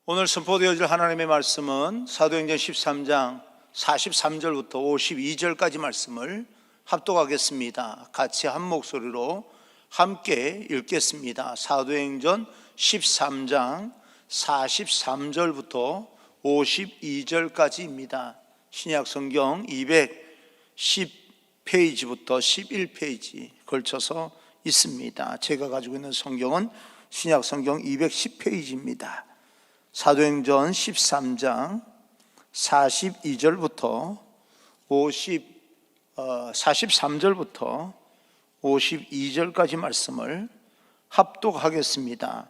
오늘 선포되어질 하나님의 말씀은 사도행전 13장 43절부터 52절까지 말씀을 합독하겠습니다. 같이 한 목소리로 함께 읽겠습니다. 사도행전 13장 43절부터 52절까지입니다. 신약성경 210페이지부터 11페이지 걸쳐서 있습니다. 제가 가지고 있는 성경은 신약성경 210페이지입니다. 사도행전 13장 42절부터 43절부터 52절까지 말씀을 합독하겠습니다.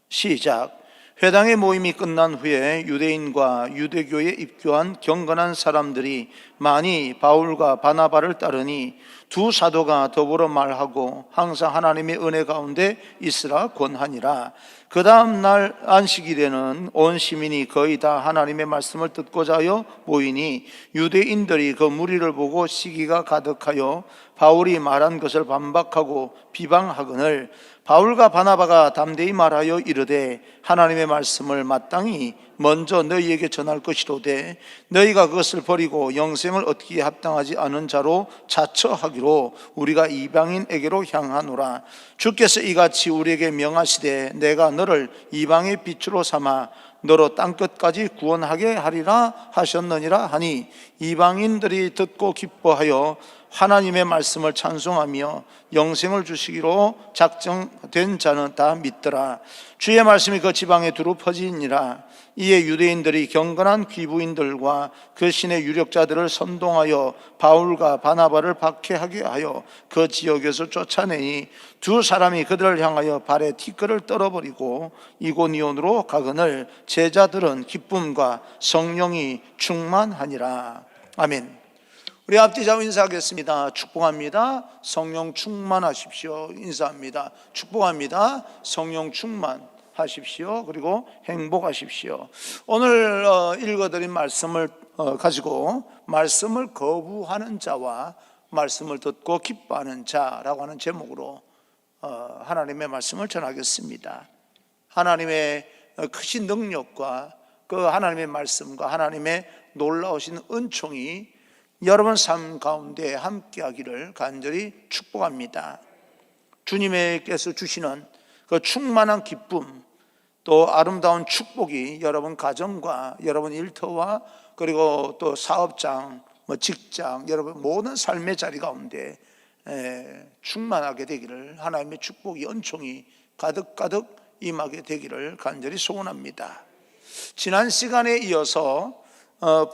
시작. 회당의 모임이 끝난 후에 유대인과 유대교에 입교한 경건한 사람들이 많이 바울과 바나바를 따르니 두 사도가 더불어 말하고 항상 하나님의 은혜 가운데 있으라 권하니라. 그 다음 날 안식일에는 온 시민이 거의 다 하나님의 말씀을 듣고자 하여 모이니 유대인들이 그 무리를 보고 시기가 가득하여 바울이 말한 것을 반박하고 비방하거늘 바울과 바나바가 담대히 말하여 이르되 하나님의 말씀을 마땅히 먼저 너희에게 전할 것이로되 너희가 그것을 버리고 영생을 얻기에 합당하지 않은 자로 자처하기로 우리가 이방인에게로 향하노라. 주께서 이같이 우리에게 명하시되 내가 너를 이방의 빛으로 삼아 너로 땅끝까지 구원하게 하리라 하셨느니라 하니 이방인들이 듣고 기뻐하여 하나님의 말씀을 찬송하며 영생을 주시기로 작정된 자는 다 믿더라. 주의 말씀이 그 지방에 두루 퍼지니라. 이에 유대인들이 경건한 귀부인들과 그 신의 유력자들을 선동하여 바울과 바나바를 박해하게 하여 그 지역에서 쫓아내니 두 사람이 그들을 향하여 발에 티끌을 떨어버리고 이고니온으로 가거늘 제자들은 기쁨과 성령이 충만하니라. 아멘. 우리 앞뒤 좌우 인사하겠습니다. 축복합니다. 성령 충만하십시오. 인사합니다. 축복합니다. 성령 충만하십시오. 그리고 행복하십시오. 오늘 읽어드린 말씀을 가지고 말씀을 거부하는 자와 말씀을 듣고 기뻐하는 자라고 하는 제목으로 하나님의 말씀을 전하겠습니다. 하나님의 크신 능력과 그 하나님의 말씀과 하나님의 놀라우신 은총이 여러분 삶 가운데 함께하기를 간절히 축복합니다. 주님께서 주시는 그 충만한 기쁨 또 아름다운 축복이 여러분 가정과 여러분 일터와 그리고 또 사업장, 직장, 여러분 모든 삶의 자리 가운데 충만하게 되기를 하나님의 축복이 은총이 가득가득 임하게 되기를 간절히 소원합니다. 지난 시간에 이어서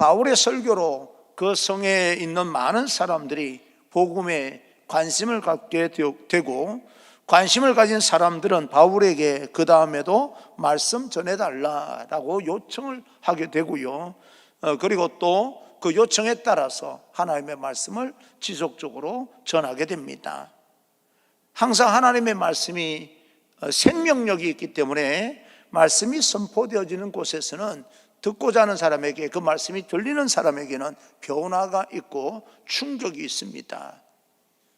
바울의 설교로 그 성에 있는 많은 사람들이 복음에 관심을 갖게 되고 관심을 가진 사람들은 바울에게 그 다음에도 말씀 전해달라라고 요청을 하게 되고요. 그리고 또 그 요청에 따라서 하나님의 말씀을 지속적으로 전하게 됩니다. 항상 하나님의 말씀이 생명력이 있기 때문에 말씀이 선포되어지는 곳에서는 듣고자 하는 사람에게 그 말씀이 들리는 사람에게는 변화가 있고 충격이 있습니다.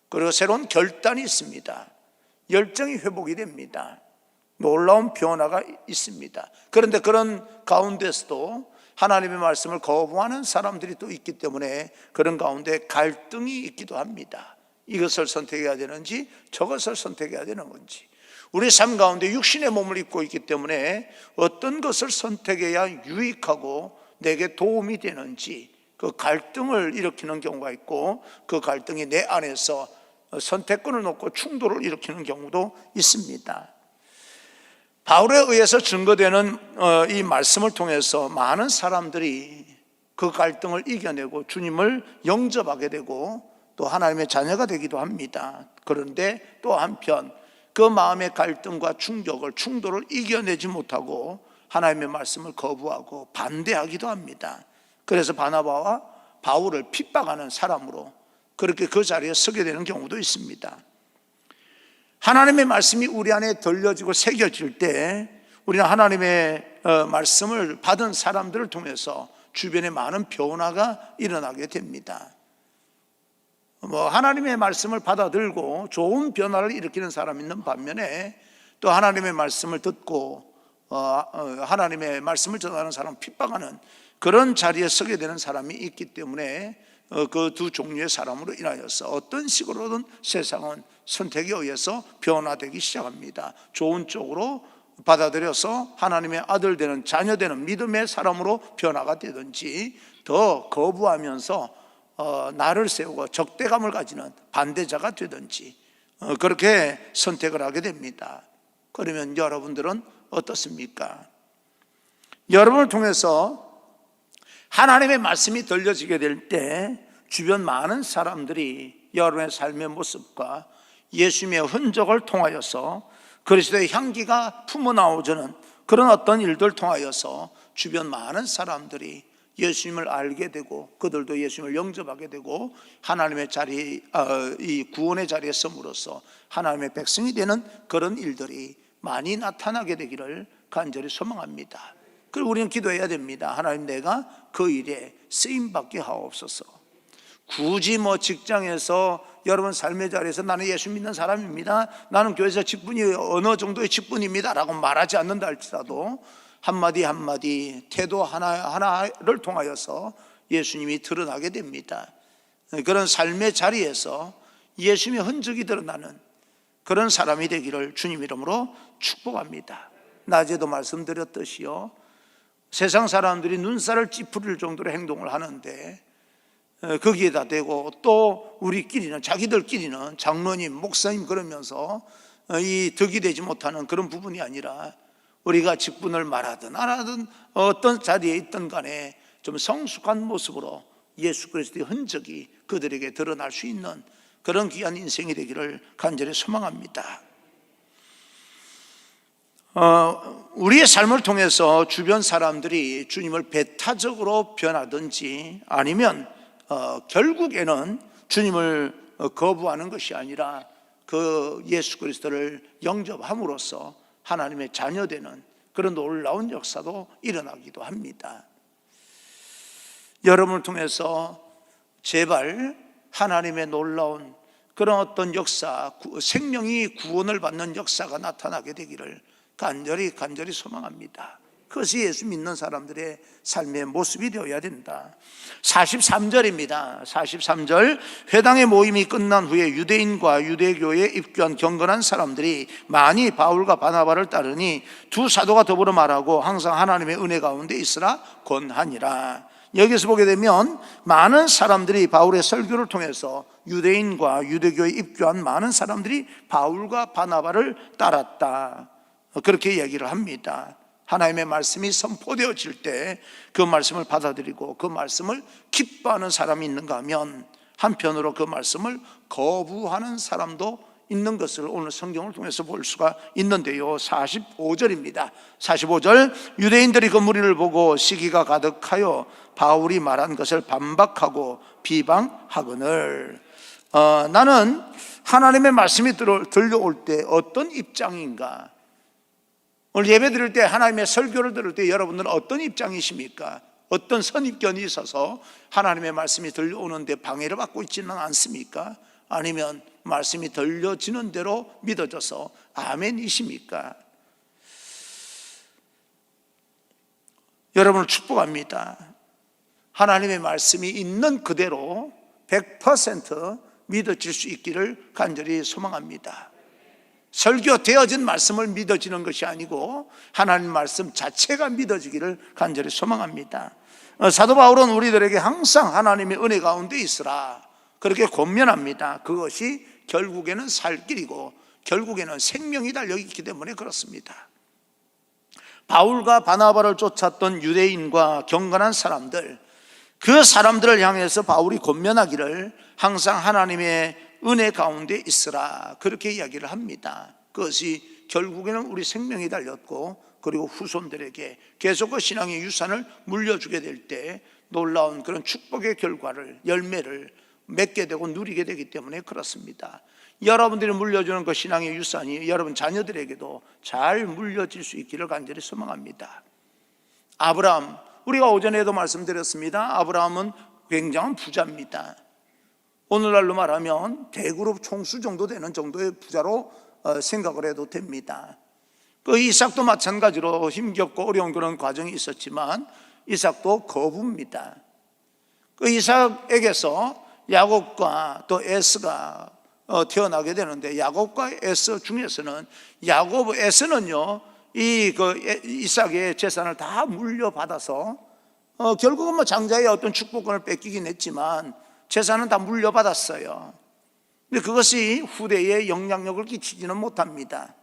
그리고 새로운 결단이 있습니다. 열정이 회복이 됩니다. 놀라운 변화가 있습니다. 그런데 그런 가운데서도 하나님의 말씀을 거부하는 사람들이 또 있기 때문에 그런 가운데 갈등이 있기도 합니다. 이것을 선택해야 되는지 저것을 선택해야 되는 건지. 우리 삶 가운데 육신의 몸을 입고 있기 때문에 어떤 것을 선택해야 유익하고 내게 도움이 되는지 그 갈등을 일으키는 경우가 있고 그 갈등이 내 안에서 선택권을 놓고 충돌을 일으키는 경우도 있습니다. 바울에 의해서 증거되는 이 말씀을 통해서 많은 사람들이 그 갈등을 이겨내고 주님을 영접하게 되고 또 하나님의 자녀가 되기도 합니다. 그런데 또 한편 그 마음의 갈등과 충돌을 이겨내지 못하고 하나님의 말씀을 거부하고 반대하기도 합니다. 그래서 바나바와 바울을 핍박하는 사람으로 그렇게 그 자리에 서게 되는 경우도 있습니다. 하나님의 말씀이 우리 안에 들려지고 새겨질 때 우리는 하나님의 말씀을 받은 사람들을 통해서 주변에 많은 변화가 일어나게 됩니다. 하나님의 말씀을 받아들고 좋은 변화를 일으키는 사람이 있는 반면에 또 하나님의 말씀을 듣고 하나님의 말씀을 전하는 사람 핍박하는 그런 자리에 서게 되는 사람이 있기 때문에 그 두 종류의 사람으로 인하여서 어떤 식으로든 세상은 선택에 의해서 변화되기 시작합니다. 좋은 쪽으로 받아들여서 하나님의 아들 되는, 자녀 되는 믿음의 사람으로 변화가 되든지, 더 거부하면서 나를 세우고 적대감을 가지는 반대자가 되든지 그렇게 선택을 하게 됩니다. 그러면 여러분들은 어떻습니까? 여러분을 통해서 하나님의 말씀이 들려지게 될 때 주변 많은 사람들이 여러분의 삶의 모습과 예수님의 흔적을 통하여서 그리스도의 향기가 품어나오는 그런 어떤 일들 통하여서 주변 많은 사람들이 예수님을 알게 되고 그들도 예수님을 영접하게 되고 하나님의 자리, 이 구원의 자리에 서므로써 하나님의 백성이 되는 그런 일들이 많이 나타나게 되기를 간절히 소망합니다. 그리고 우리는 기도해야 됩니다. 하나님, 내가 그 일에 쓰임받게 하옵소서. 굳이 직장에서 여러분 삶의 자리에서 나는 예수 믿는 사람입니다, 나는 교회에서 직분이 어느 정도의 직분입니다 라고 말하지 않는다 할지라도 한마디 한마디 태도 하나하나를 통하여서 예수님이 드러나게 됩니다. 그런 삶의 자리에서 예수님의 흔적이 드러나는 그런 사람이 되기를 주님 이름으로 축복합니다. 낮에도 말씀드렸듯이요, 세상 사람들이 눈살을 찌푸릴 정도로 행동을 하는데 거기에다 대고 또 우리끼리는, 자기들끼리는 장로님, 목사님 그러면서 이 덕이 되지 못하는 그런 부분이 아니라 우리가 직분을 말하든 안 하든 어떤 자리에 있든 간에 좀 성숙한 모습으로 예수 그리스도의 흔적이 그들에게 드러날 수 있는 그런 귀한 인생이 되기를 간절히 소망합니다. 우리의 삶을 통해서 주변 사람들이 주님을 배타적으로 변하든지 아니면 결국에는 주님을 거부하는 것이 아니라 그 예수 그리스도를 영접함으로써 하나님의 자녀되는 그런 놀라운 역사도 일어나기도 합니다. 여러분을 통해서 제발 하나님의 놀라운 그런 어떤 역사, 생명이 구원을 받는 역사가 나타나게 되기를 간절히 소망합니다. 그것이 예수 믿는 사람들의 삶의 모습이 되어야 된다. 43절입니다. 43절, 회당의 모임이 끝난 후에 유대인과 유대교에 입교한 경건한 사람들이 많이 바울과 바나바를 따르니 두 사도가 더불어 말하고 항상 하나님의 은혜 가운데 있으라 권하니라. 여기서 보게 되면 많은 사람들이 바울의 설교를 통해서 유대인과 유대교에 입교한 많은 사람들이 바울과 바나바를 따랐다, 그렇게 얘기를 합니다. 하나님의 말씀이 선포되어질 때 그 말씀을 받아들이고 그 말씀을 기뻐하는 사람이 있는가 하면 한편으로 그 말씀을 거부하는 사람도 있는 것을 오늘 성경을 통해서 볼 수가 있는데요. 45절입니다. 45절, 유대인들이 그 무리를 보고 시기가 가득하여 바울이 말한 것을 반박하고 비방하거늘. 나는 하나님의 말씀이 들려올 때 어떤 입장인가? 오늘 예배 드릴 때, 하나님의 설교를 들을 때 여러분들은 어떤 입장이십니까? 어떤 선입견이 있어서 하나님의 말씀이 들려오는데 방해를 받고 있지는 않습니까? 아니면 말씀이 들려지는 대로 믿어져서 아멘이십니까? 여러분을 축복합니다. 하나님의 말씀이 있는 그대로 100% 믿어질 수 있기를 간절히 소망합니다. 설교되어진 말씀을 믿어지는 것이 아니고 하나님 말씀 자체가 믿어지기를 간절히 소망합니다. 사도 바울은 우리들에게 항상 하나님의 은혜 가운데 있으라, 그렇게 권면합니다. 그것이 결국에는 살 길이고 결국에는 생명이 달려있기 때문에 그렇습니다. 바울과 바나바를 쫓았던 유대인과 경건한 사람들, 그 사람들을 향해서 바울이 권면하기를 항상 하나님의 은혜 가운데 있으라, 그렇게 이야기를 합니다. 그것이 결국에는 우리 생명이 달렸고 그리고 후손들에게 계속 그 신앙의 유산을 물려주게 될 때 놀라운 그런 축복의 결과를, 열매를 맺게 되고 누리게 되기 때문에 그렇습니다. 여러분들이 물려주는 그 신앙의 유산이 여러분 자녀들에게도 잘 물려질 수 있기를 간절히 소망합니다. 아브라함, 우리가 오전에도 말씀드렸습니다. 아브라함은 굉장한 부자입니다. 오늘날로 말하면 대그룹 총수 정도 되는 정도의 부자로 생각을 해도 됩니다. 그 이삭도 마찬가지로 힘겹고 어려운 그런 과정이 있었지만 이삭도 거부입니다. 그 이삭에게서 야곱과 또 에스가 태어나게 되는데, 야곱과 에스 중에서는 에스는요 이삭의 재산을 다 물려받아서 결국은 뭐 장자의 어떤 축복권을 뺏기긴 했지만 재산은 다 물려받았어요. 근데 그것이 후대에 영향력을 끼치지는 못합니다.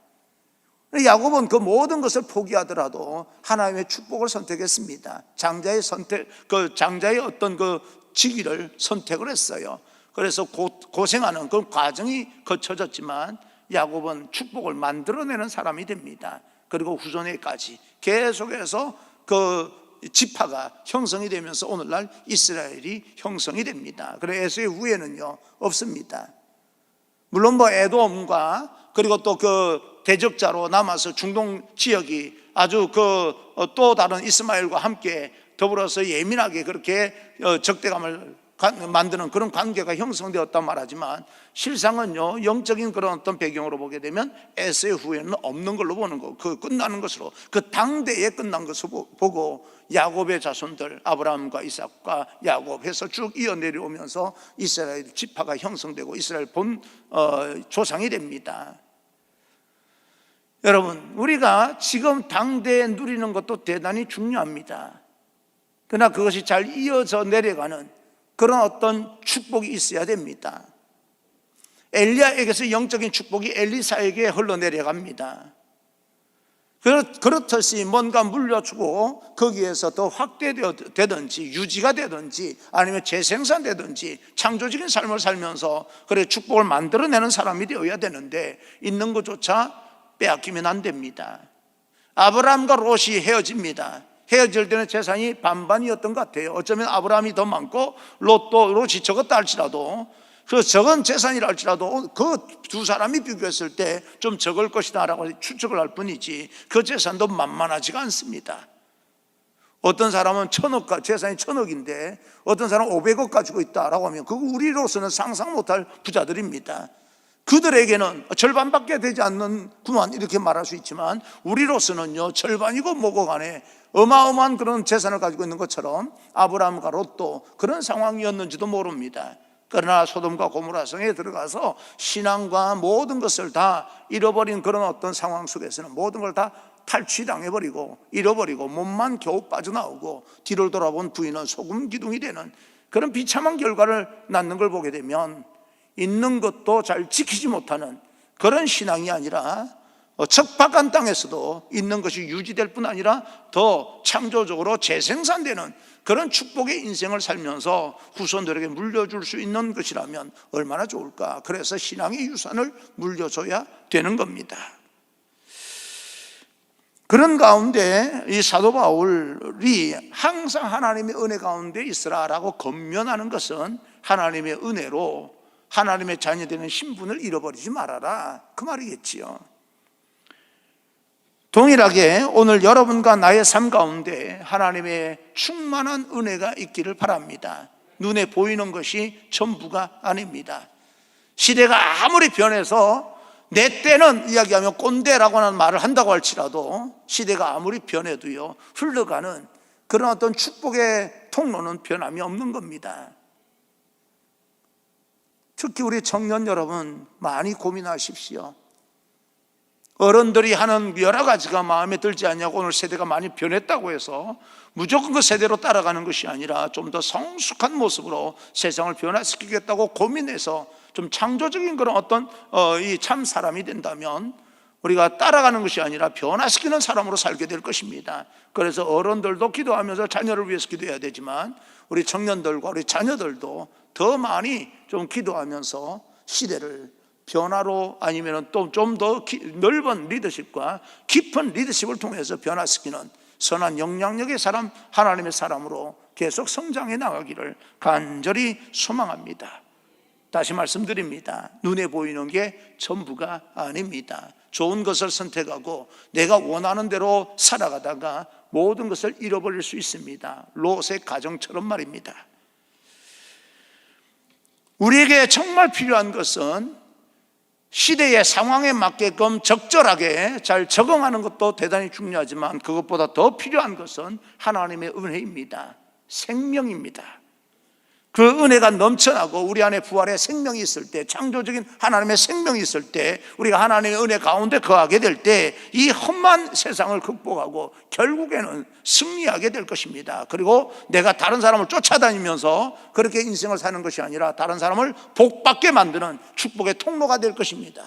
야곱은 그 모든 것을 포기하더라도 하나님의 축복을 선택했습니다. 장자의 선택, 그 장자의 어떤 그 직위를 선택을 했어요. 그래서 고생하는 그 과정이 거쳐졌지만 야곱은 축복을 만들어내는 사람이 됩니다. 그리고 후손에까지 계속해서 그 지파가 형성이 되면서 오늘날 이스라엘이 형성이 됩니다. 그래서 에서의 후예는요 없습니다. 물론 뭐 에돔과 그리고 또 그 대적자로 남아서 중동 지역이 아주 또 다른 이스마엘과 함께 더불어서 예민하게 그렇게 적대감을 만드는 그런 관계가 형성되었단 말하지만, 실상은요 영적인 그런 어떤 배경으로 보게 되면 에서의 후예는 없는 걸로 보는 거, 그 끝나는 것으로, 그 당대에 끝난 것으로 보고 야곱의 자손들 아브라함과 이삭과 야곱 해서 쭉 이어 내려오면서 이스라엘 지파가 형성되고 이스라엘 본 조상이 됩니다. 여러분, 우리가 지금 당대에 누리는 것도 대단히 중요합니다. 그러나 그것이 잘 이어져 내려가는 그런 어떤 축복이 있어야 됩니다. 엘리야에게서 영적인 축복이 엘리사에게 흘러내려갑니다. 그렇듯이 뭔가 물려주고 거기에서 더 확대되든지 유지가 되든지 아니면 재생산되든지 창조적인 삶을 살면서 그래 축복을 만들어내는 사람이 되어야 되는데, 있는 것조차 빼앗기면 안 됩니다. 아브라함과 롯이 헤어집니다. 헤어질 때는 재산이 반반이었던 것 같아요. 어쩌면 아브라함이 더 많고 롯이 적었다 할지라도, 그 적은 재산이라 할지라도 그 두 사람이 비교했을 때 좀 적을 것이다 라고 추측을 할 뿐이지 그 재산도 만만하지가 않습니다. 어떤 사람은 재산이 1,000억인데 어떤 사람은 500억 가지고 있다라고 하면 그거 우리로서는 상상 못할 부자들입니다. 그들에게는 절반밖에 되지 않는구만 이렇게 말할 수 있지만, 우리로서는요 절반이고 뭐고 간에 어마어마한 그런 재산을 가지고 있는 것처럼 아브라함과 롯도 그런 상황이었는지도 모릅니다. 그러나 소돔과 고모라 성에 들어가서 신앙과 모든 것을 다 잃어버린 그런 어떤 상황 속에서는 모든 걸 다 탈취당해버리고 잃어버리고 몸만 겨우 빠져나오고 뒤를 돌아본 부인은 소금 기둥이 되는 그런 비참한 결과를 낳는 걸 보게 되면, 있는 것도 잘 지키지 못하는 그런 신앙이 아니라 척박한 땅에서도 있는 것이 유지될 뿐 아니라 더 창조적으로 재생산되는 그런 축복의 인생을 살면서 후손들에게 물려줄 수 있는 것이라면 얼마나 좋을까. 그래서 신앙의 유산을 물려줘야 되는 겁니다. 그런 가운데 이 사도 바울이 항상 하나님의 은혜 가운데 있으라라고 권면하는 것은 하나님의 은혜로 하나님의 자녀되는 신분을 잃어버리지 말아라, 그 말이겠지요. 동일하게 오늘 여러분과 나의 삶 가운데 하나님의 충만한 은혜가 있기를 바랍니다. 눈에 보이는 것이 전부가 아닙니다. 시대가 아무리 변해서 내 때는 이야기하면 꼰대라고 하는 말을 한다고 할지라도, 시대가 아무리 변해도요 흘러가는 그런 어떤 축복의 통로는 변함이 없는 겁니다. 특히 우리 청년 여러분 많이 고민하십시오. 어른들이 하는 여러 가지가 마음에 들지 않냐고 오늘 세대가 많이 변했다고 해서 무조건 그 세대로 따라가는 것이 아니라 좀 더 성숙한 모습으로 세상을 변화시키겠다고 고민해서 좀 창조적인 그런 어떤 이 참 사람이 된다면 우리가 따라가는 것이 아니라 변화시키는 사람으로 살게 될 것입니다. 그래서 어른들도 기도하면서 자녀를 위해서 기도해야 되지만 우리 청년들과 우리 자녀들도 더 많이 좀 기도하면서 시대를 변화로 아니면 또 좀 더 넓은 리더십과 깊은 리더십을 통해서 변화시키는 선한 영향력의 사람, 하나님의 사람으로 계속 성장해 나가기를 간절히 소망합니다. 다시 말씀드립니다. 눈에 보이는 게 전부가 아닙니다. 좋은 것을 선택하고 내가 원하는 대로 살아가다가 모든 것을 잃어버릴 수 있습니다. 롯의 가정처럼 말입니다. 우리에게 정말 필요한 것은 시대의 상황에 맞게끔 적절하게 잘 적응하는 것도 대단히 중요하지만 그것보다 더 필요한 것은 하나님의 은혜입니다. 생명입니다. 그 은혜가 넘쳐나고 우리 안에 부활의 생명이 있을 때, 창조적인 하나님의 생명이 있을 때, 우리가 하나님의 은혜 가운데 거하게 될 때 이 험한 세상을 극복하고 결국에는 승리하게 될 것입니다. 그리고 내가 다른 사람을 쫓아다니면서 그렇게 인생을 사는 것이 아니라 다른 사람을 복받게 만드는 축복의 통로가 될 것입니다.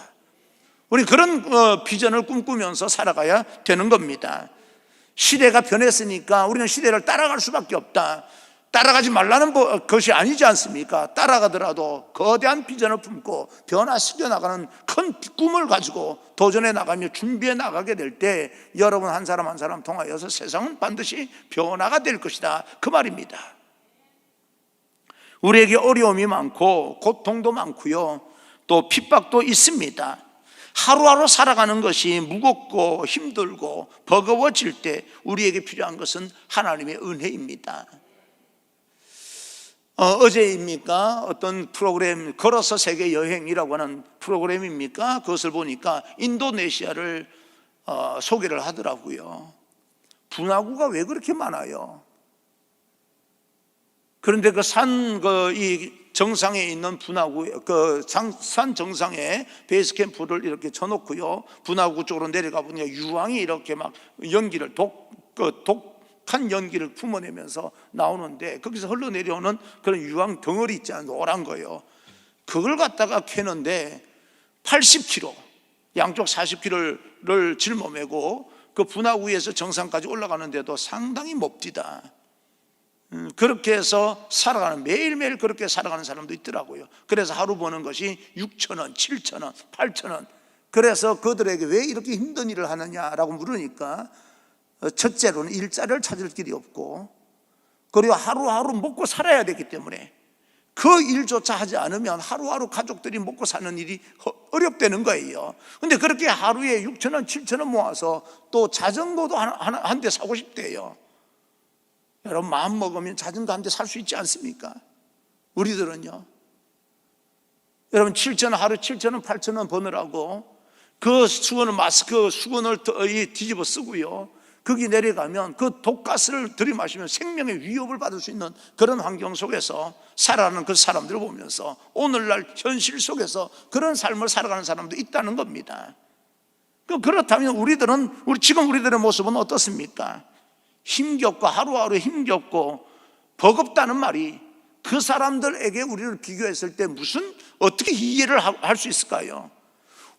우리 그런 비전을 꿈꾸면서 살아가야 되는 겁니다. 시대가 변했으니까 우리는 시대를 따라갈 수밖에 없다. 따라가지 말라는 것이 아니지 않습니까? 따라가더라도 거대한 비전을 품고 변화시켜 나가는 큰 꿈을 가지고 도전해 나가며 준비해 나가게 될 때 여러분 한 사람 한 사람 통하여서 세상은 반드시 변화가 될 것이다, 그 말입니다. 우리에게 어려움이 많고 고통도 많고요, 또 핍박도 있습니다. 하루하루 살아가는 것이 무겁고 힘들고 버거워질 때 우리에게 필요한 것은 하나님의 은혜입니다. 어제입니까? 어떤 프로그램, 걸어서 세계 여행이라고 하는 프로그램입니까? 그것을 보니까 인도네시아를 소개를 하더라고요. 분화구가 왜 그렇게 많아요? 그런데 이 정상에 있는 분화구, 산 정상에 베이스 캠프를 이렇게 쳐놓고요, 분화구 쪽으로 내려가 보니까 유황이 이렇게 막 연기를 독한 연기를 품어내면서 나오는데, 거기서 흘러내려오는 그런 유황 덩어리 있잖아요, 노란 거요. 그걸 갖다가 캐는데 80km, 양쪽 40km를 짊어매고 그 분화구에서 정상까지 올라가는데도 상당히 몹디다. 그렇게 해서 살아가는, 매일매일 그렇게 살아가는 사람도 있더라고요. 그래서 하루 버는 것이 6,000원, 7,000원, 8,000원. 그래서 그들에게 왜 이렇게 힘든 일을 하느냐라고 물으니까 첫째로는 일자리를 찾을 길이 없고, 그리고 하루하루 먹고 살아야 되기 때문에 그 일조차 하지 않으면 하루하루 가족들이 먹고 사는 일이 어렵다는 거예요. 근데 그렇게 하루에 6,000원, 7,000원 모아서 또 자전거도 한 대 사고 싶대요. 여러분, 마음 먹으면 자전거 한 대 살 수 있지 않습니까? 우리들은요, 여러분, 7,000원, 하루 7,000원, 8,000원 버느라고 그 마스크 수건을 뒤집어 쓰고요, 거기 내려가면 그 독가스를 들이마시면 생명의 위협을 받을 수 있는 그런 환경 속에서 살아가는 그 사람들을 보면서 오늘날 현실 속에서 그런 삶을 살아가는 사람도 있다는 겁니다. 그렇다면 지금 우리들의 모습은 어떻습니까? 힘겹고 하루하루 힘겹고 버겁다는 말이 그 사람들에게 우리를 비교했을 때 어떻게 이해를 할 수 있을까요?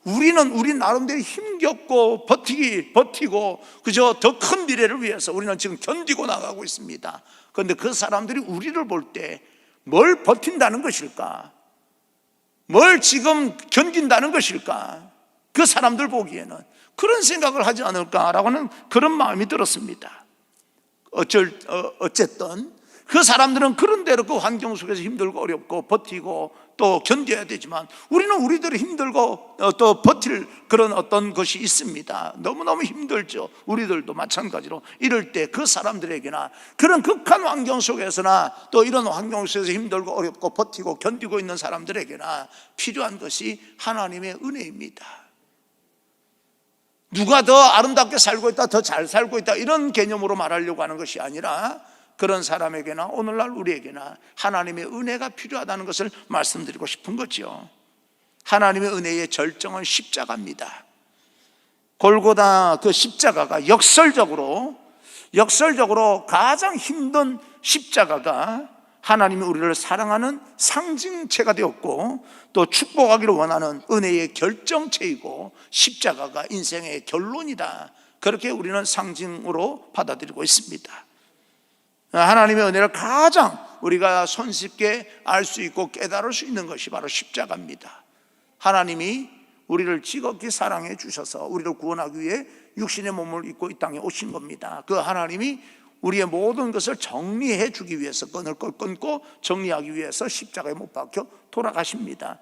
우리는 우리 나름대로 힘겹고 버티고 그저 더 큰 미래를 위해서 우리는 지금 견디고 나가고 있습니다. 그런데 그 사람들이 우리를 볼 때 뭘 버틴다는 것일까? 뭘 지금 견딘다는 것일까? 그 사람들 보기에는 그런 생각을 하지 않을까라고 하는 그런 마음이 들었습니다. 어쨌든 그 사람들은 그런 대로 그 환경 속에서 힘들고 어렵고 버티고 또 견뎌야 되지만 우리는 우리대로 힘들고 또 버틸 그런 어떤 것이 있습니다. 너무너무 힘들죠. 우리들도 마찬가지로. 이럴 때 그 사람들에게나 그런 극한 환경 속에서나 또 이런 환경 속에서 힘들고 어렵고 버티고 견디고 있는 사람들에게나 필요한 것이 하나님의 은혜입니다. 누가 더 아름답게 살고 있다, 더 잘 살고 있다, 이런 개념으로 말하려고 하는 것이 아니라 그런 사람에게나 오늘날 우리에게나 하나님의 은혜가 필요하다는 것을 말씀드리고 싶은 거죠. 하나님의 은혜의 절정은 십자가입니다. 골고다 그 십자가가 역설적으로 가장 힘든 십자가가 하나님이 우리를 사랑하는 상징체가 되었고, 또 축복하기를 원하는 은혜의 결정체이고, 십자가가 인생의 결론이다, 그렇게 우리는 상징으로 받아들이고 있습니다. 하나님의 은혜를 가장 우리가 손쉽게 알 수 있고 깨달을 수 있는 것이 바로 십자가입니다. 하나님이 우리를 지극히 사랑해 주셔서 우리를 구원하기 위해 육신의 몸을 입고 이 땅에 오신 겁니다. 그 하나님이 우리의 모든 것을 정리해 주기 위해서, 끈을 끊고 정리하기 위해서 십자가에 못 박혀 돌아가십니다.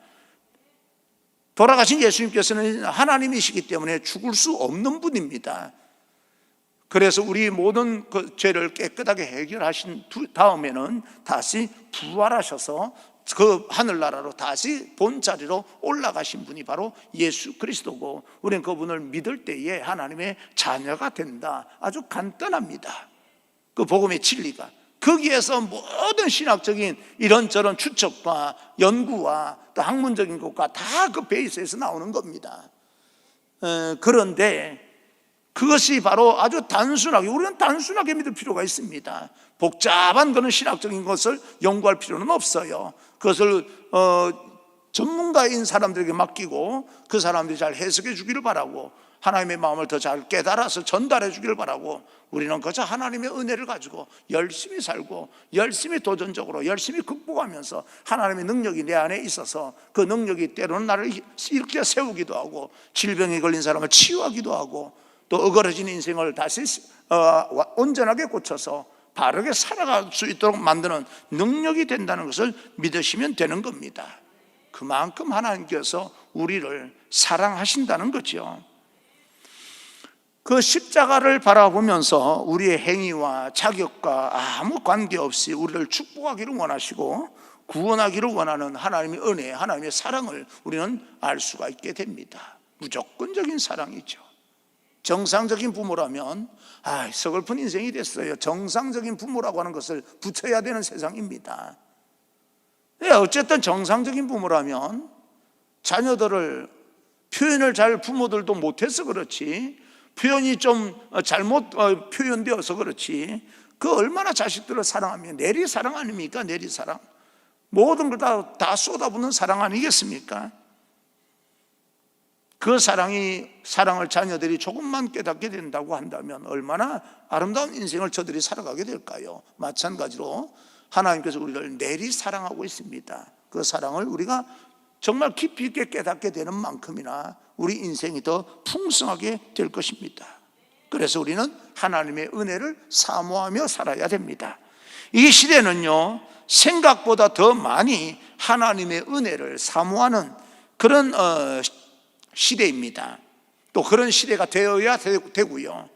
돌아가신 예수님께서는 하나님이시기 때문에 죽을 수 없는 분입니다. 그래서 우리 모든 그 죄를 깨끗하게 해결하신 다음에는 다시 부활하셔서 그 하늘나라로 다시 본자리로 올라가신 분이 바로 예수 그리스도고, 우리는 그분을 믿을 때에 하나님의 자녀가 된다. 아주 간단합니다. 그 복음의 진리가 거기에서 모든 신학적인 이런저런 추측과 연구와 또 학문적인 것과 다 그 베이스에서 나오는 겁니다. 그런데 그것이 바로 아주 단순하게, 우리는 단순하게 믿을 필요가 있습니다. 복잡한 그런 신학적인 것을 연구할 필요는 없어요. 그것을 전문가인 사람들에게 맡기고 그 사람들이 잘 해석해 주기를 바라고, 하나님의 마음을 더 잘 깨달아서 전달해 주기를 바라고, 우리는 그저 하나님의 은혜를 가지고 열심히 살고 열심히 도전적으로 열심히 극복하면서 하나님의 능력이 내 안에 있어서 그 능력이 때로는 나를 일으켜 세우기도 하고, 질병에 걸린 사람을 치유하기도 하고, 또 어그러진 인생을 다시 온전하게 고쳐서 바르게 살아갈 수 있도록 만드는 능력이 된다는 것을 믿으시면 되는 겁니다. 그만큼 하나님께서 우리를 사랑하신다는 거죠. 그 십자가를 바라보면서 우리의 행위와 자격과 아무 관계없이 우리를 축복하기를 원하시고 구원하기를 원하는 하나님의 은혜, 하나님의 사랑을 우리는 알 수가 있게 됩니다. 무조건적인 사랑이죠. 정상적인 부모라면 서글픈 인생이 됐어요. 정상적인 부모라고 하는 것을 붙여야 되는 세상입니다. 어쨌든 정상적인 부모라면 자녀들을 표현을 잘 부모들도 못해서 그렇지, 표현이 좀 잘못 표현되어서 그렇지, 그 얼마나 자식들을 사랑하면 내리 사랑 아닙니까? 내리 사랑. 모든 걸 다 쏟아붓는 사랑 아니겠습니까? 그 사랑을 자녀들이 조금만 깨닫게 된다고 한다면 얼마나 아름다운 인생을 저들이 살아가게 될까요? 마찬가지로 하나님께서 우리를 내리 사랑하고 있습니다. 그 사랑을 우리가 정말 깊이 있게 깨닫게 되는 만큼이나 우리 인생이 더 풍성하게 될 것입니다. 그래서 우리는 하나님의 은혜를 사모하며 살아야 됩니다. 이 시대는요, 생각보다 더 많이 하나님의 은혜를 사모하는 그런 시대입니다. 또 그런 시대가 되어야 되고요.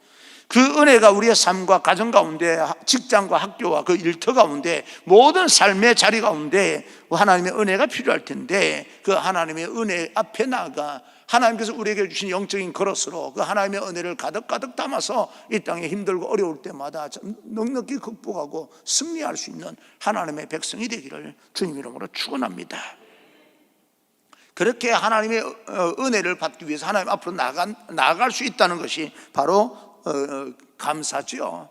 그 은혜가 우리의 삶과 가정 가운데, 직장과 학교와 그 일터 가운데, 모든 삶의 자리 가운데 하나님의 은혜가 필요할 텐데, 그 하나님의 은혜 앞에 나아가 하나님께서 우리에게 주신 영적인 그릇으로 그 하나님의 은혜를 가득가득 담아서 이 땅에 힘들고 어려울 때마다 넉넉히 극복하고 승리할 수 있는 하나님의 백성이 되기를 주님 이름으로 축원합니다. 그렇게 하나님의 은혜를 받기 위해서 하나님 앞으로 나아갈 수 있다는 것이 바로 감사죠.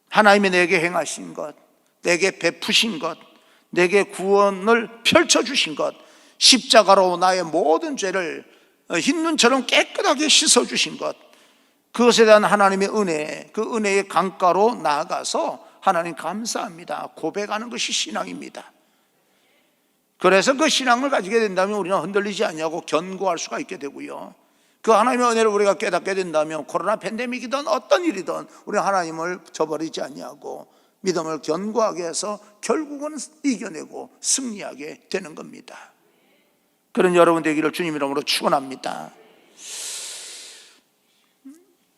하나님이 내게 행하신 것, 내게 베푸신 것, 내게 구원을 펼쳐주신 것, 십자가로 나의 모든 죄를 흰눈처럼 깨끗하게 씻어주신 것, 그것에 대한 하나님의 은혜, 그 은혜의 강가로 나아가서 하나님 감사합니다 고백하는 것이 신앙입니다. 그래서 그 신앙을 가지게 된다면 우리는 흔들리지 않냐고 견고할 수가 있게 되고요, 그 하나님의 은혜를 우리가 깨닫게 된다면 코로나 팬데믹이든 어떤 일이든 우리는 하나님을 저버리지 않냐고 믿음을 견고하게 해서 결국은 이겨내고 승리하게 되는 겁니다. 그런 여러분 되기를 주님 이름으로 축원합니다.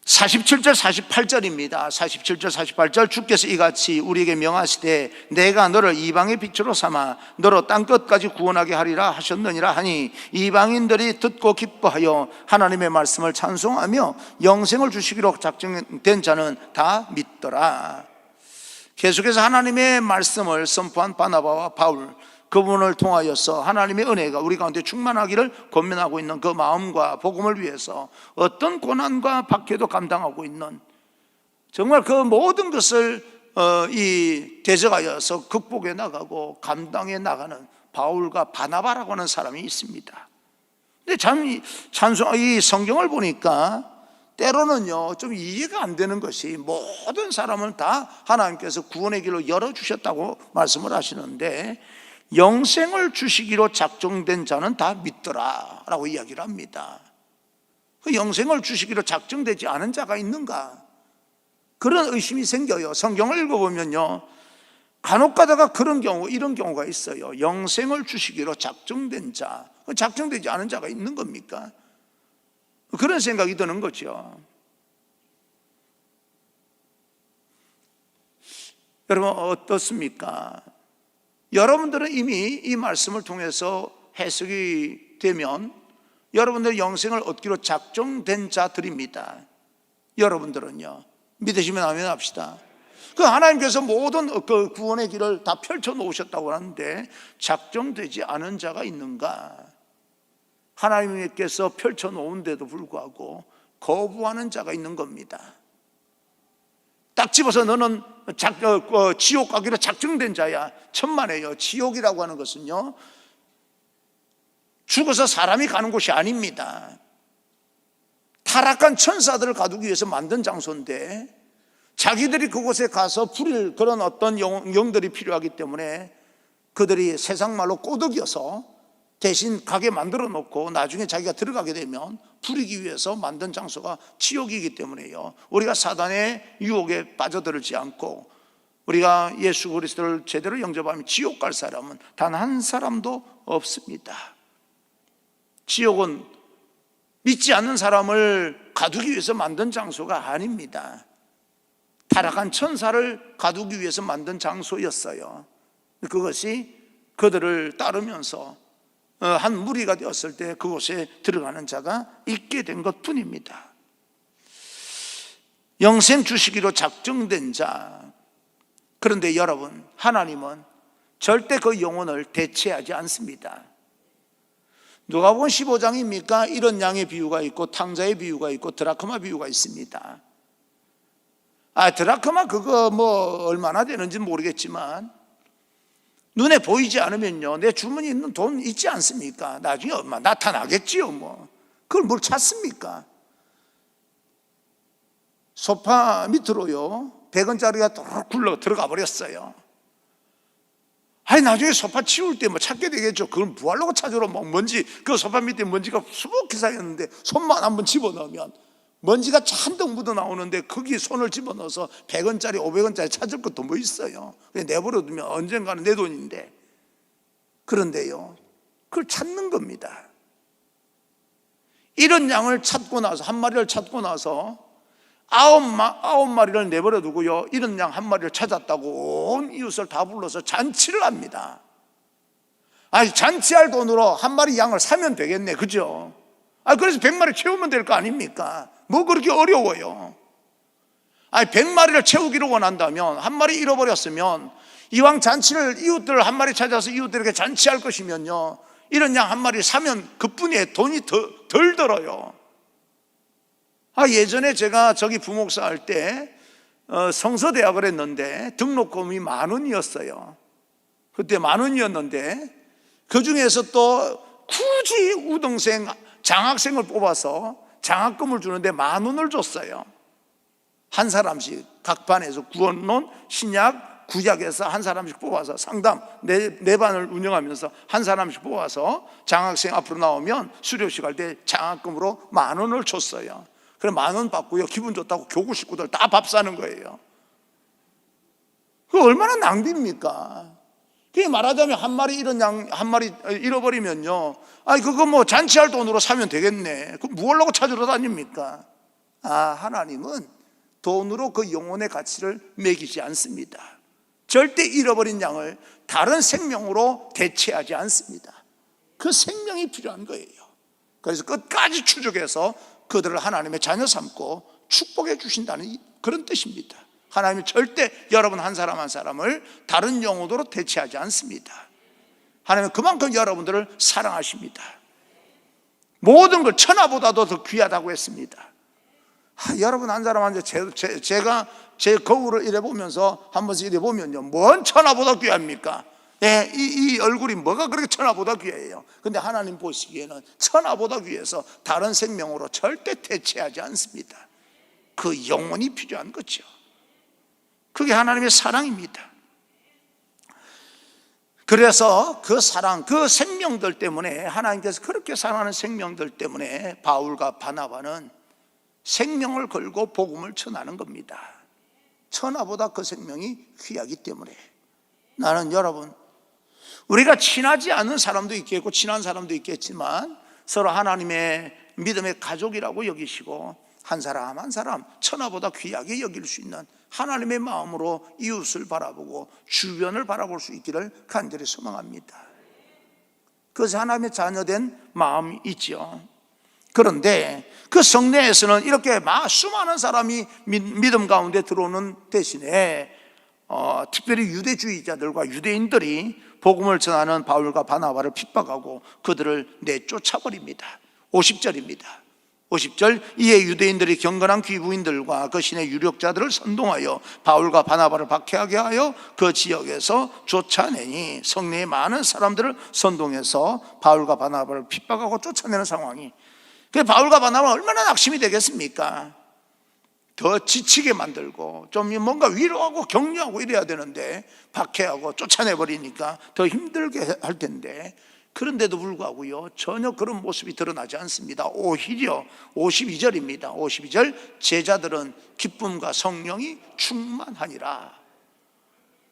47절 48절입니다 47절 48절 주께서 이같이 우리에게 명하시되 내가 너를 이방의 빛으로 삼아 너로 땅끝까지 구원하게 하리라 하셨느니라 하니, 이방인들이 듣고 기뻐하여 하나님의 말씀을 찬송하며 영생을 주시기로 작정된 자는 다 믿더라. 계속해서 하나님의 말씀을 선포한 바나바와 바울, 그분을 통하여서 하나님의 은혜가 우리 가운데 충만하기를 권면하고 있는 그 마음과 복음을 위해서 어떤 고난과 박해도 감당하고 있는, 정말 그 모든 것을 대적하여서 극복해 나가고 감당해 나가는 바울과 바나바라고 하는 사람이 있습니다. 근데 참 이 성경을 보니까 때로는요 좀 이해가 안 되는 것이, 모든 사람을 다 하나님께서 구원의 길로 열어주셨다고 말씀을 하시는데 영생을 주시기로 작정된 자는 다 믿더라 라고 이야기를 합니다. 그 영생을 주시기로 작정되지 않은 자가 있는가, 그런 의심이 생겨요. 성경을 읽어보면요 간혹 가다가 그런 경우, 이런 경우가 있어요. 영생을 주시기로 작정된 자, 작정되지 않은 자가 있는 겁니까? 그런 생각이 드는 거죠. 여러분 어떻습니까? 여러분들은 이미 이 말씀을 통해서 해석이 되면 여러분들 영생을 얻기로 작정된 자들입니다. 여러분들은요, 믿으시면 아멘 합시다. 그 하나님께서 모든 그 구원의 길을 다 펼쳐 놓으셨다고 하는데 작정되지 않은 자가 있는가? 하나님께서 펼쳐 놓은데도 불구하고 거부하는 자가 있는 겁니다. 딱 집어서 너는 지옥 가기로 작정된 자야. 천만에요. 지옥이라고 하는 것은요, 죽어서 사람이 가는 곳이 아닙니다. 타락한 천사들을 가두기 위해서 만든 장소인데 자기들이 그곳에 가서 부릴 그런 어떤 영들이 필요하기 때문에 그들이 세상 말로 꼬드겨서 대신 가게 만들어 놓고 나중에 자기가 들어가게 되면 부리기 위해서 만든 장소가 지옥이기 때문에요, 우리가 사단의 유혹에 빠져들지 않고 우리가 예수 그리스도를 제대로 영접하면 지옥 갈 사람은 단 한 사람도 없습니다. 지옥은 믿지 않는 사람을 가두기 위해서 만든 장소가 아닙니다. 타락한 천사를 가두기 위해서 만든 장소였어요. 그것이 그들을 따르면서 한 무리가 되었을 때 그곳에 들어가는 자가 있게 된 것뿐입니다. 영생 주시기로 작정된 자. 그런데 여러분, 하나님은 절대 그 영혼을 대체하지 않습니다. 누가복음 15장입니까? 이런 양의 비유가 있고 탕자의 비유가 있고 드라크마 비유가 있습니다. 드라크마 그거 뭐 얼마나 되는지 모르겠지만 눈에 보이지 않으면요, 내 주머니에 있는 돈 있지 않습니까? 나중에 얼마 나타나겠지요. 뭐 그걸 뭘 찾습니까? 소파 밑으로요 100원짜리가 또 굴러 들어가 버렸어요. 나중에 소파 치울 때 뭐 찾게 되겠죠. 그걸 뭐하려고 찾으러 막 먼지, 그 소파 밑에 먼지가 수북히 쌓였는데 손만 한번 집어넣으면 먼지가 잔뜩 묻어 나오는데 거기에 손을 집어넣어서 100원짜리 500원짜리 찾을 것도 뭐 있어요. 그냥 내버려두면 언젠가는 내 돈인데. 그런데요, 그걸 찾는 겁니다. 이런 양을 찾고 나서, 한 마리를 찾고 나서 아홉 마리를 내버려두고요, 이런 양 한 마리를 찾았다고 온 이웃을 다 불러서 잔치를 합니다. 잔치할 돈으로 한 마리 양을 사면 되겠네, 그죠? 그래서 100마리 채우면 될 거 아닙니까? 뭐 그렇게 어려워요? 100마리를 채우기로 원한다면, 한 마리 잃어버렸으면 이왕 잔치를 이웃들 한 마리 찾아서 이웃들에게 잔치할 것이면요, 이런 양 한 마리 사면 그뿐이에요. 돈이 덜 들어요. 예전에 제가 저기 부목사 할 때 성서대학을 했는데 등록금이 10,000원이었어요. 그때 10,000원이었는데 그 중에서 또 굳이 우등생 장학생을 뽑아서 장학금을 주는데 10,000원을 줬어요. 한 사람씩 각 반에서 구원론, 신약, 구약에서 한 사람씩 뽑아서 상담 네 반을 운영하면서 한 사람씩 뽑아서 장학생 앞으로 나오면 수료식 할 때 장학금으로 10,000원을 줬어요. 그래 10,000원 받고요, 기분 좋다고 교구 식구들 다 밥 사는 거예요. 그 얼마나 낭비입니까? 그게 말하자면 한 마리 이런 양 한 마리 잃어버리면요, 그거 뭐 잔치할 돈으로 사면 되겠네. 그럼 뭐 하려고 찾으러 다닙니까? 하나님은 돈으로 그 영혼의 가치를 매기지 않습니다. 절대 잃어버린 양을 다른 생명으로 대체하지 않습니다. 그 생명이 필요한 거예요. 그래서 끝까지 추적해서 그들을 하나님의 자녀 삼고 축복해 주신다는 그런 뜻입니다. 하나님은 절대 여러분 한 사람 한 사람을 다른 영혼으로 대체하지 않습니다. 하나님은 그만큼 여러분들을 사랑하십니다. 모든 걸 천하보다도 더 귀하다고 했습니다. 여러분 한 사람 한 사람, 제가 제 거울을 이래 보면서 한 번씩 이래 보면요, 뭔 천하보다 귀합니까? 이 얼굴이 뭐가 그렇게 천하보다 귀해요? 근데 하나님 보시기에는 천하보다 귀해서 다른 생명으로 절대 대체하지 않습니다. 그 영혼이 필요한 거죠. 그게 하나님의 사랑입니다. 그래서 그 사랑, 그 생명들 때문에, 하나님께서 그렇게 사랑하는 생명들 때문에 바울과 바나바는 생명을 걸고 복음을 전하는 겁니다. 천하보다 그 생명이 귀하기 때문에. 나는 여러분, 우리가 친하지 않은 사람도 있겠고 친한 사람도 있겠지만 서로 하나님의 믿음의 가족이라고 여기시고 한 사람 한 사람 천하보다 귀하게 여길 수 있는 하나님의 마음으로 이웃을 바라보고 주변을 바라볼 수 있기를 간절히 소망합니다. 그것이 하나님의 자녀된 마음이 있죠. 그런데 그 성내에서는 이렇게 수많은 사람이 믿음 가운데 들어오는 대신에 특별히 유대주의자들과 유대인들이 복음을 전하는 바울과 바나바를 핍박하고 그들을 내쫓아버립니다. 50절입니다. 50절, 이에 유대인들이 경건한 귀부인들과 그 신의 유력자들을 선동하여 바울과 바나바를 박해하게 하여 그 지역에서 쫓아내니, 성내의 많은 사람들을 선동해서 바울과 바나바를 핍박하고 쫓아내는 상황이, 그 바울과 바나바는 얼마나 낙심이 되겠습니까? 더 지치게 만들고 좀 뭔가 위로하고 격려하고 이래야 되는데 박해하고 쫓아내버리니까 더 힘들게 할 텐데, 그런데도 불구하고요, 전혀 그런 모습이 드러나지 않습니다. 오히려 52절입니다. 52절, 제자들은 기쁨과 성령이 충만하니라.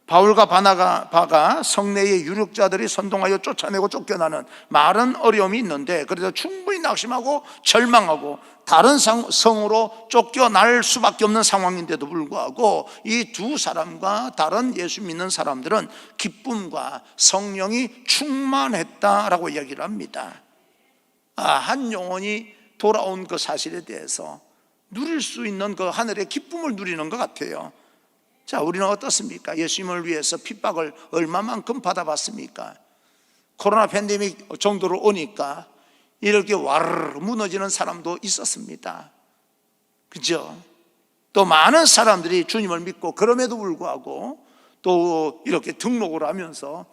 바울과 바나바가 성내의 유력자들이 선동하여 쫓아내고 쫓겨나는 많은 어려움이 있는데, 그래도 충분히 낙심하고 절망하고 다른 성으로 쫓겨날 수밖에 없는 상황인데도 불구하고 이 두 사람과 다른 예수 믿는 사람들은 기쁨과 성령이 충만했다라고 이야기를 합니다. 한 영혼이 돌아온 그 사실에 대해서 누릴 수 있는 그 하늘의 기쁨을 누리는 것 같아요. 자, 우리는 어떻습니까? 예수님을 위해서 핍박을 얼마만큼 받아봤습니까? 코로나 팬데믹 정도로 오니까 이렇게 와르르 무너지는 사람도 있었습니다. 그죠? 또 많은 사람들이 주님을 믿고 그럼에도 불구하고 또 이렇게 등록을 하면서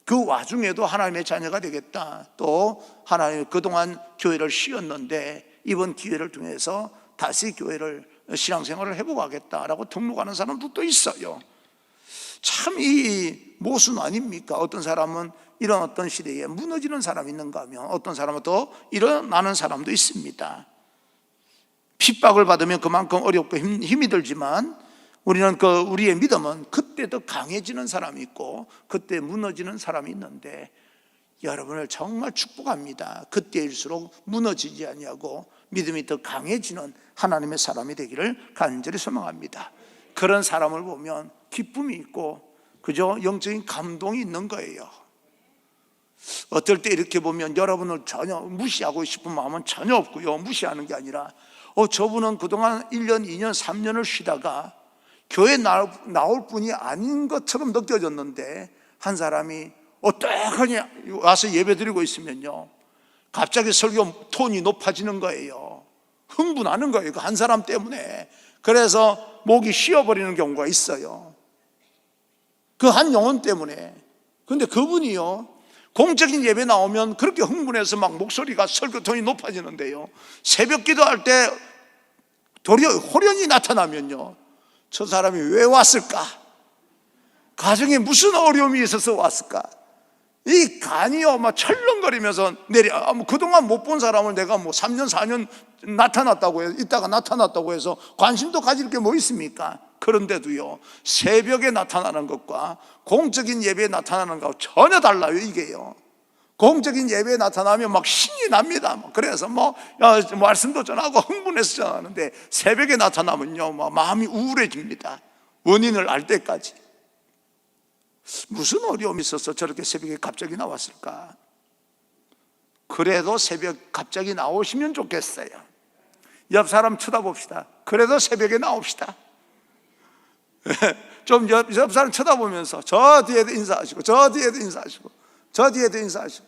그 와중에도 하나님의 자녀가 되겠다, 또 하나님 그동안 교회를 쉬었는데 이번 기회를 통해서 다시 교회를 신앙생활을 해보고 하겠다라고 등록하는 사람도 있어요. 참 이 모순 아닙니까? 어떤 사람은 이런 어떤 시대에 무너지는 사람이 있는가 하면 어떤 사람은 또 일어나는 사람도 있습니다. 핍박을 받으면 그만큼 어렵고 힘이 들지만 우리는 우리의 믿음은 그때 더 강해지는 사람이 있고 그때 무너지는 사람이 있는데, 여러분을 정말 축복합니다. 그때일수록 무너지지 아니하고 믿음이 더 강해지는 하나님의 사람이 되기를 간절히 소망합니다. 그런 사람을 보면 기쁨이 있고, 그죠? 영적인 감동이 있는 거예요. 어떨 때 이렇게 보면 여러분을 전혀 무시하고 싶은 마음은 전혀 없고요, 무시하는 게 아니라 저분은 그동안 1년, 2년, 3년을 쉬다가 교회 나올 분이 아닌 것처럼 느껴졌는데, 한 사람이 어떡하니 와서 예배 드리고 있으면요, 갑자기 설교 톤이 높아지는 거예요. 흥분하는 거예요, 그 한 사람 때문에. 그래서 목이 쉬어버리는 경우가 있어요, 그 한 영혼 때문에. 근데 그분이요, 공적인 예배 나오면 그렇게 흥분해서 막 목소리가, 설교 톤이 높아지는데요, 새벽 기도할 때 도리어 호련히 나타나면요, 저 사람이 왜 왔을까? 가정에 무슨 어려움이 있어서 왔을까? 이 간이요 막 철렁거리면서 내려. 그동안 못 본 사람을 내가 3년 4년 나타났다고 해서, 이따가 나타났다고 해서 관심도 가질 게 뭐 있습니까? 그런데도요, 새벽에 나타나는 것과 공적인 예배에 나타나는 것과 전혀 달라요. 이게요, 공적인 예배에 나타나면 막 신이 납니다. 그래서 말씀도 전하고 흥분해서 전하는데, 새벽에 나타나면요 마음이 우울해집니다. 원인을 알 때까지. 무슨 어려움이 있어서 저렇게 새벽에 갑자기 나왔을까? 그래도 새벽 갑자기 나오시면 좋겠어요. 옆 사람 쳐다봅시다. 그래도 새벽에 나옵시다. 좀 옆 사람 쳐다보면서 저 뒤에도 인사하시고 저 뒤에도 인사하시고 저 뒤에도 인사하시고,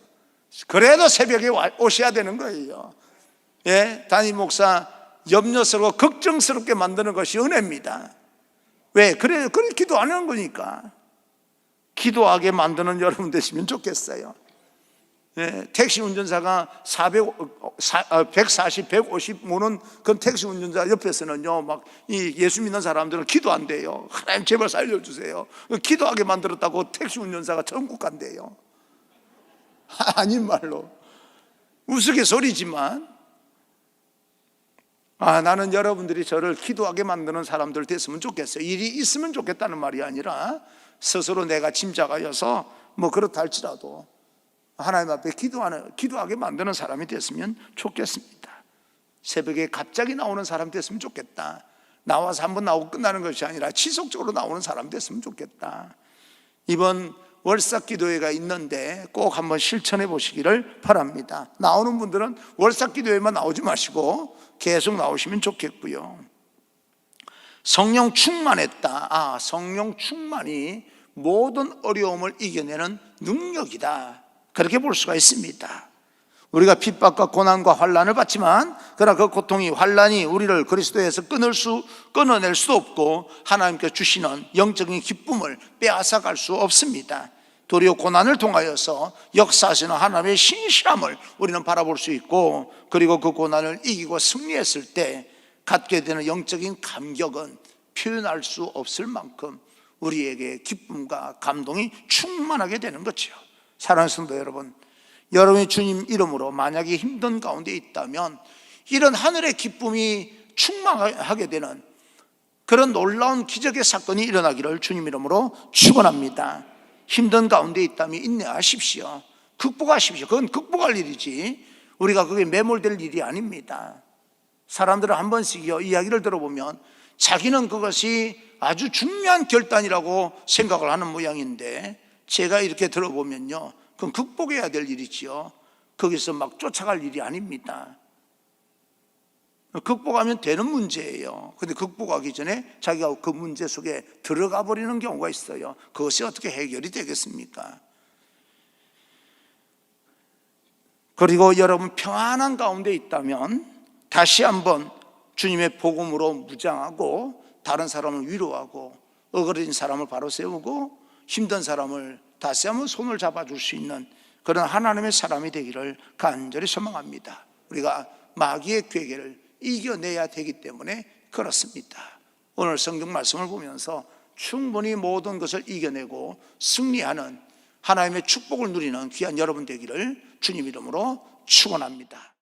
그래도 새벽에 오셔야 되는 거예요. 예, 담임 목사 염려스럽고 걱정스럽게 만드는 것이 은혜입니다. 왜? 그래 기도 안 하는 거니까. 기도하게 만드는 여러분 되시면 좋겠어요. 예, 택시 운전사가 140, 150 모는 그 택시 운전자 옆에서는요, 막 이 예수 믿는 사람들은 기도 안 돼요. 하나님 제발 살려주세요. 기도하게 만들었다고 택시 운전사가 천국 간대요. 아닌 말로 우스갯소리지만, 나는 여러분들이 저를 기도하게 만드는 사람들 됐으면 좋겠어요. 일이 있으면 좋겠다는 말이 아니라 스스로 내가 짐작하여서 그렇다 할지라도 하나님 앞에 기도하게 만드는 사람이 됐으면 좋겠습니다. 새벽에 갑자기 나오는 사람 됐으면 좋겠다. 나와서 한번 나오고 끝나는 것이 아니라 지속적으로 나오는 사람 됐으면 좋겠다. 이번 월삭기도회가 있는데 꼭 한번 실천해 보시기를 바랍니다. 나오는 분들은 월삭기도회만 나오지 마시고 계속 나오시면 좋겠고요. 성령 충만했다. 성령 충만이 모든 어려움을 이겨내는 능력이다. 그렇게 볼 수가 있습니다. 우리가 핍박과 고난과 환난을 받지만 그러나 그 고통이 환난이 우리를 그리스도에서 끊어낼 수 없고 하나님께서 주시는 영적인 기쁨을 빼앗아갈 수 없습니다. 도리어 고난을 통하여서 역사하시는 하나님의 신실함을 우리는 바라볼 수 있고, 그리고 그 고난을 이기고 승리했을 때 갖게 되는 영적인 감격은 표현할 수 없을 만큼 우리에게 기쁨과 감동이 충만하게 되는 거죠. 사랑하는 성도 여러분, 여러분이 주님 이름으로 만약에 힘든 가운데 있다면 이런 하늘의 기쁨이 충만하게 되는 그런 놀라운 기적의 사건이 일어나기를 주님 이름으로 축원합니다. 힘든 가운데 있다면 인내하십시오. 극복하십시오. 그건 극복할 일이지 우리가 그게 매몰될 일이 아닙니다. 사람들은 한 번씩 이야기를 들어보면 자기는 그것이 아주 중요한 결단이라고 생각을 하는 모양인데, 제가 이렇게 들어보면요, 그건 극복해야 될 일이지요. 거기서 막 쫓아갈 일이 아닙니다. 극복하면 되는 문제예요. 그런데 극복하기 전에 자기가 그 문제 속에 들어가 버리는 경우가 있어요. 그것이 어떻게 해결이 되겠습니까? 그리고 여러분 평안한 가운데 있다면 다시 한번 주님의 복음으로 무장하고 다른 사람을 위로하고 어그러진 사람을 바로 세우고 힘든 사람을 다시 한번 손을 잡아줄 수 있는 그런 하나님의 사람이 되기를 간절히 소망합니다. 우리가 마귀의 괴계를 이겨내야 되기 때문에 그렇습니다. 오늘 성경 말씀을 보면서 충분히 모든 것을 이겨내고 승리하는 하나님의 축복을 누리는 귀한 여러분 되기를 주님 이름으로 축원합니다.